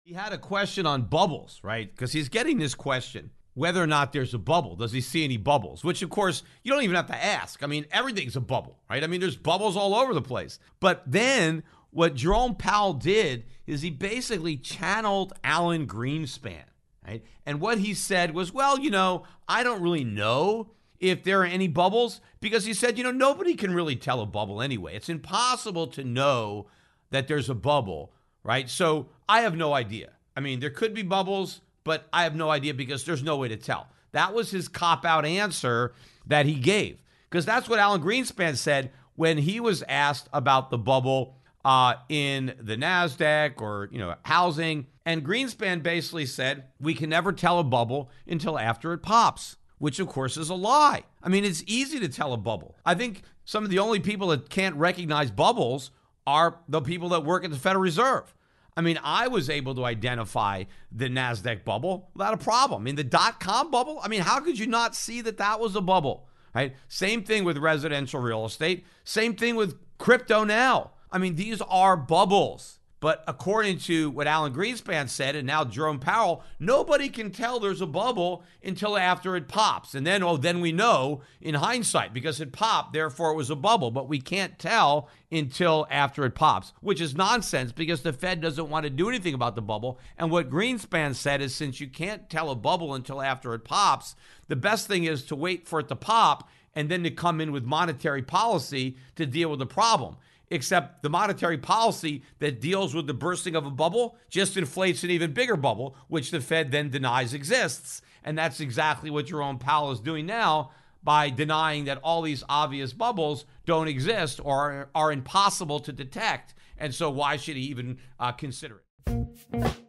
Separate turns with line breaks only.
He had a question on bubbles, right? Because he's getting this question, whether or not there's a bubble. Does he see any bubbles? Which, of course, you don't even have to ask. I mean, everything's a bubble, right? I mean, there's bubbles all over the place. But then what Jerome Powell did is he basically channeled Alan Greenspan, right? And what he said was, well, I don't really know if there are any bubbles, because he said, nobody can really tell a bubble anyway. It's impossible to know that there's a bubble, right? So I have no idea. I mean, there could be bubbles, but I have no idea because there's no way to tell. That was his cop-out answer that he gave, because that's what Alan Greenspan said when he was asked about the bubble in the NASDAQ or, housing. And Greenspan basically said, we can never tell a bubble until after it pops, which, of course, is a lie. I mean, it's easy to tell a bubble. I think some of the only people that can't recognize bubbles are the people that work at the Federal Reserve. I mean, I was able to identify the NASDAQ bubble without a problem. I mean, the dot-com bubble, I mean, how could you not see that that was a bubble, right? Same thing with residential real estate. Same thing with crypto now. I mean, these are bubbles. But according to what Alan Greenspan said, and now Jerome Powell, nobody can tell there's a bubble until after it pops. And then we know in hindsight because it popped, therefore it was a bubble. But we can't tell until after it pops, which is nonsense because the Fed doesn't want to do anything about the bubble. And what Greenspan said is, since you can't tell a bubble until after it pops, the best thing is to wait for it to pop and then to come in with monetary policy to deal with the problem. Except the monetary policy that deals with the bursting of a bubble just inflates an even bigger bubble, which the Fed then denies exists. And that's exactly what Jerome Powell is doing now by denying that all these obvious bubbles don't exist or are impossible to detect. And so why should he even consider it?